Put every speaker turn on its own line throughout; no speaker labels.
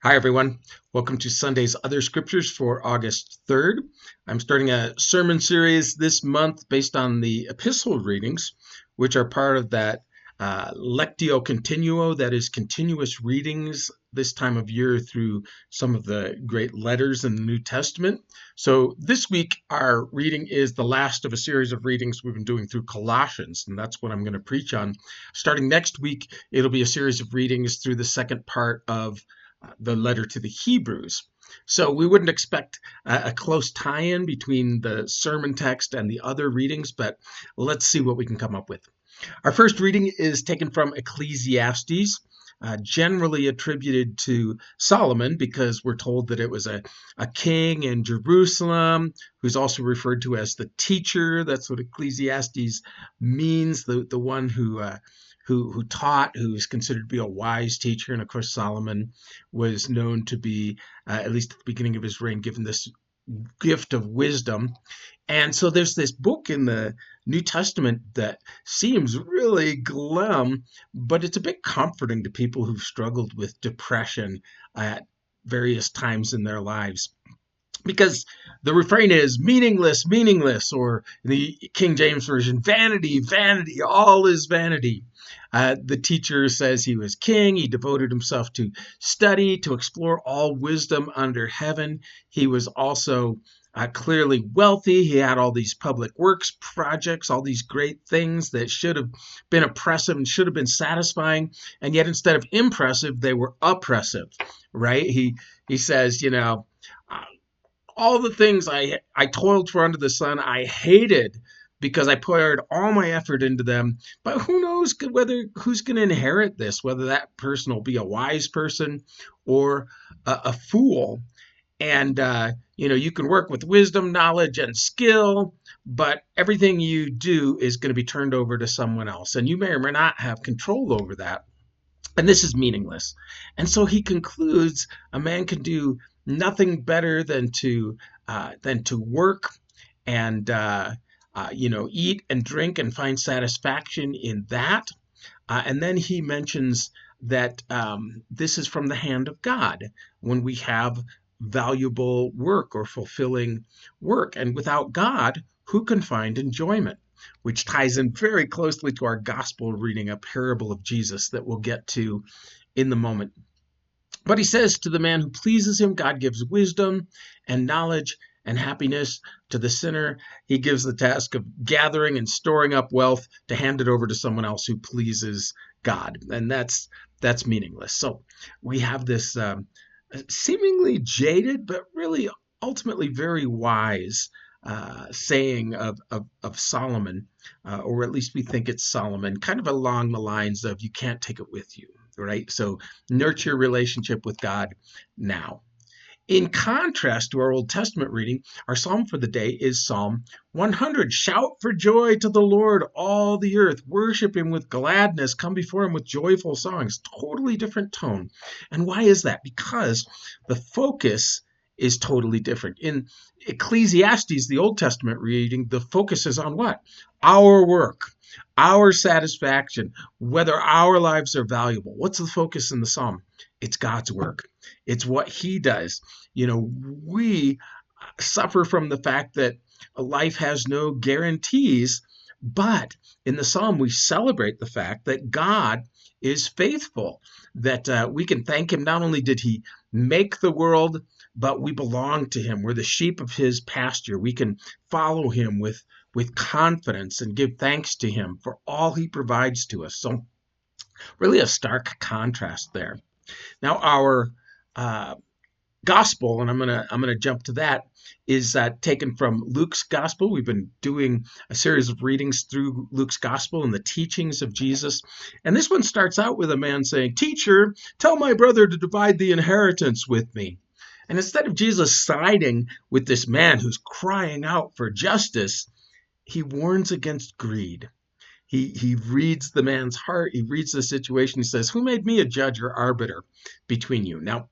Hi, everyone. Welcome to Sunday's Other Scriptures for August 3rd. I'm starting a sermon series this month based on the epistle readings, which are part of that Lectio Continuo, that is, continuous readings this time of year through some of the great letters in the New Testament. So this week, our reading is the last of a series of readings we've been doing through Colossians, and that's what I'm going to preach on. Starting next week, it'll be a series of readings through the second part of the letter to the Hebrews. So we wouldn't expect a close tie-in between the sermon text and the other readings, but let's see what we can come up with. Our first reading is taken from Ecclesiastes, generally attributed to Solomon because we're told that it was a king in Jerusalem who's also referred to as the teacher. That's what Ecclesiastes means, the one who taught, who is considered to be a wise teacher. And of course, Solomon was known to be, at least at the beginning of his reign, given this gift of wisdom. And so there's this book in the New Testament that seems really glum, but it's a bit comforting to people who've struggled with depression at various times in their lives. Because the refrain is meaningless, meaningless, or in the King James Version, vanity, vanity, all is vanity. The teacher says he was king. He devoted himself to study, to explore all wisdom under heaven. He was also clearly wealthy. He had all these public works projects, all these great things that should have been oppressive and should have been satisfying. And yet, instead of impressive, they were oppressive, right? He says, uh, all the things I toiled for under the sun, I hated because I poured all my effort into them. But who knows whether who's going to inherit this, whether that person will be a wise person or a fool. And you can work with wisdom, knowledge, and skill, but everything you do is going to be turned over to someone else, and you may or may not have control over that. And this is meaningless. And so he concludes a man can do nothing better than to work and eat and drink and find satisfaction in that. And then he mentions that this is from the hand of God when we have valuable work or fulfilling work. And without God, who can find enjoyment? Which ties in very closely to our gospel reading, a parable of Jesus that we'll get to in the moment. But he says, to the man who pleases him, God gives wisdom and knowledge and happiness. To the sinner, he gives the task of gathering and storing up wealth to hand it over to someone else who pleases God. And that's meaningless. So we have this seemingly jaded, but really ultimately very wise saying of Solomon, or at least we think it's Solomon, kind of along the lines of you can't take it with you, right? So nurture your relationship with God now. In contrast to our Old Testament reading, our psalm for the day is Psalm 100. Shout for joy to the Lord, all the earth. Worship him with gladness. Come before him with joyful songs. Totally different tone. And why is that? Because the focus is totally different. In Ecclesiastes, the Old Testament reading, the focus is on what? Our work, our satisfaction, whether our lives are valuable. What's the focus in the psalm? It's God's work. It's what he does. We suffer from the fact that life has no guarantees, but in the psalm, we celebrate the fact that God is faithful, that we can thank him. Not only did he make the world, but we belong to him. We're the sheep of his pasture. We can follow him with confidence and give thanks to him for all he provides to us. So really a stark contrast there. Now, our uh, gospel, and I'm gonna jump to that, is taken from Luke's gospel. We've been doing a series of readings through Luke's gospel and the teachings of Jesus. And this one starts out with a man saying, "Teacher, tell my brother to divide the inheritance with me." And instead of Jesus siding with this man who's crying out for justice, he warns against greed. He reads the man's heart. He reads the situation. He says, "Who made me a judge or arbiter between you?" Now,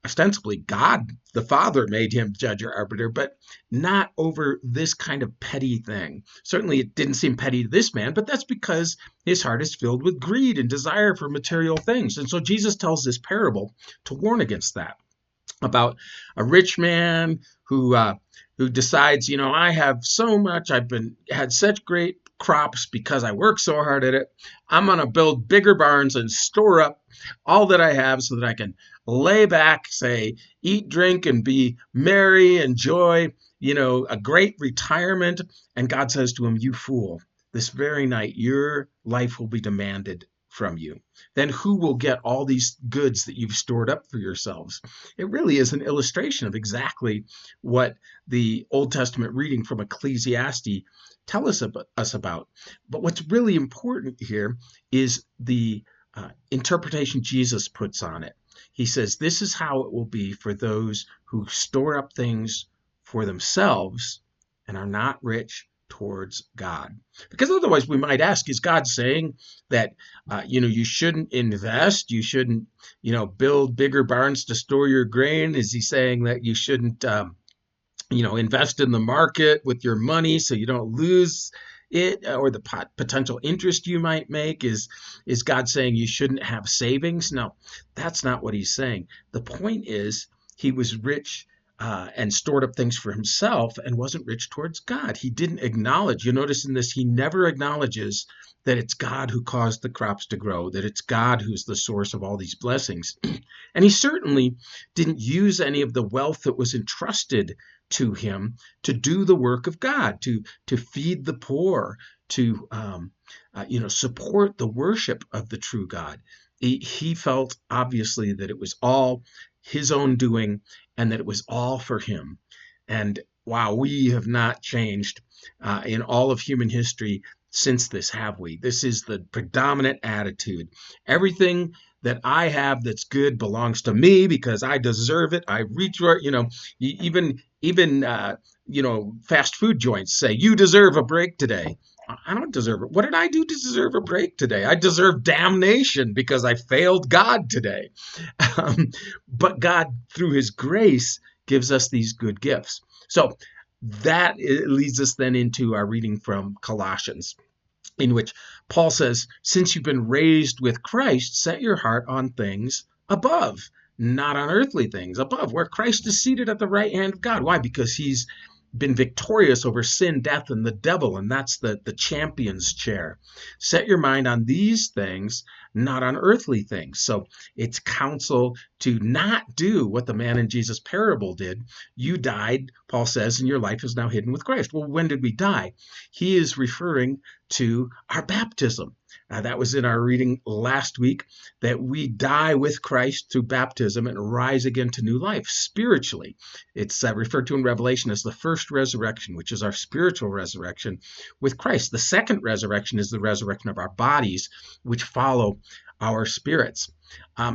ostensibly God the Father made him judge or arbiter, but not over this kind of petty thing. Certainly it didn't seem petty to this man, but that's because his heart is filled with greed and desire for material things. And so Jesus tells this parable to warn against that, about a rich man who decides, I have so much, I've been had such great crops because I work so hard at it. I'm going to build bigger barns and store up all that I have so that I can lay back, say, eat, drink, and be merry, enjoy, a great retirement. And God says to him, "You fool, this very night your life will be demanded from you. Then who will get all these goods that you've stored up for yourselves?" It really is an illustration of exactly what the Old Testament reading from Ecclesiastes tell us about. But what's really important here is the interpretation Jesus puts on it. He says, this is how it will be for those who store up things for themselves and are not rich towards God. Because otherwise we might ask, is God saying that, you shouldn't invest, you shouldn't, build bigger barns to store your grain? Is he saying that you shouldn't, invest in the market with your money so you don't lose it, or the potential interest you might make? Is God saying you shouldn't have savings? No, that's not what he's saying. The point is, he was rich and stored up things for himself and wasn't rich towards God. He didn't acknowledge, you notice in this, he never acknowledges that it's God who caused the crops to grow, that it's God who's the source of all these blessings. And he certainly didn't use any of the wealth that was entrusted to him to do the work of God, to feed the poor, to support the worship of the true God. He felt obviously that it was all his own doing and that it was all for him. And wow, we have not changed in all of human history since this, have we? This is the predominant attitude. Everything that I have that's good belongs to me because I deserve it. I reach for it. Even fast food joints say, you deserve a break today. I don't deserve it. What did I do to deserve a break today? I deserve damnation because I failed God today. But God, through his grace, gives us these good gifts. So that leads us then into our reading from Colossians, in which Paul says, since you've been raised with Christ, set your heart on things above, not on earthly things, above, where Christ is seated at the right hand of God. Why? Because he's been victorious over sin, death, and the devil, and that's the champion's chair. Set your mind on these things, not on earthly things. So it's counsel to not do what the man in Jesus' parable did. You died, Paul says, and your life is now hidden with Christ. Well, when did we die? He is referring to our baptism. That was in our reading last week, that we die with Christ through baptism and rise again to new life spiritually. It's referred to in Revelation as the first resurrection, which is our spiritual resurrection with Christ. The second resurrection is the resurrection of our bodies, which follow our spirits.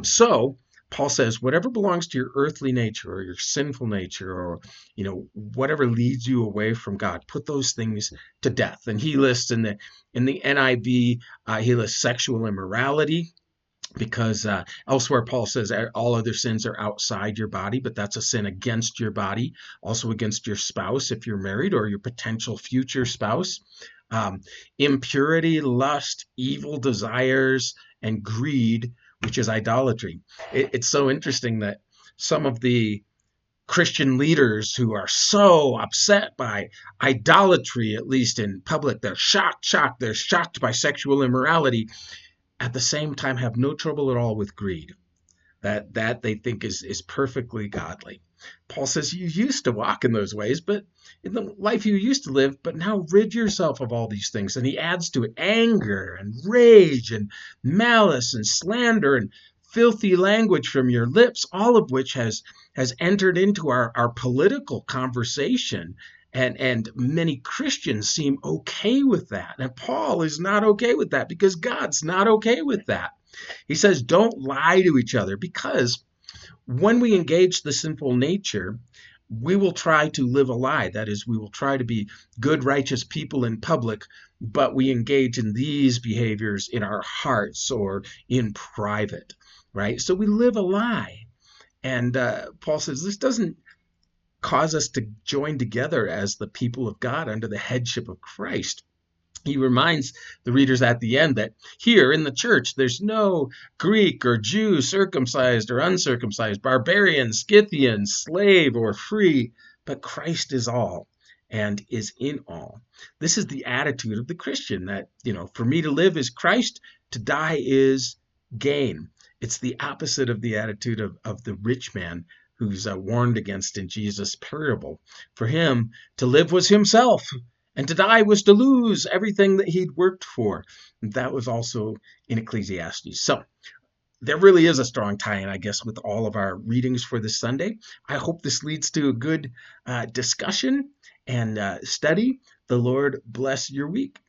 So Paul says, whatever belongs to your earthly nature or your sinful nature, or whatever leads you away from God, put those things to death. And he lists in the NIV, he lists sexual immorality, because elsewhere Paul says all other sins are outside your body, but that's a sin against your body, also against your spouse if you're married, or your potential future spouse. Impurity, lust, evil desires, and greed, which is idolatry. It's so interesting that some of the Christian leaders who are so upset by idolatry, at least in public, they're shocked by sexual immorality, at the same time have no trouble at all with greed. That they think is perfectly godly. Paul says you used to walk in those ways, but in the life you used to live, but now rid yourself of all these things. And he adds to it anger and rage and malice and slander and filthy language from your lips, all of which has entered into our political conversation. And many Christians seem okay with that. And Paul is not okay with that because God's not okay with that. He says, don't lie to each other, because when we engage the sinful nature, we will try to live a lie. That is, we will try to be good, righteous people in public, but we engage in these behaviors in our hearts or in private, right? So we live a lie. And Paul says this doesn't cause us to join together as the people of God under the headship of Christ. He reminds the readers at the end that here in the church, there's no Greek or Jew, circumcised or uncircumcised, barbarian, Scythian, slave or free, but Christ is all and is in all. This is the attitude of the Christian that, for me to live is Christ, to die is gain. It's the opposite of the attitude of the rich man who's warned against in Jesus' parable. For him, to live was himself, and to die was to lose everything that he'd worked for. And that was also in Ecclesiastes. So there really is a strong tie-in, I guess, with all of our readings for this Sunday. I hope this leads to a good discussion and study. The Lord bless your week.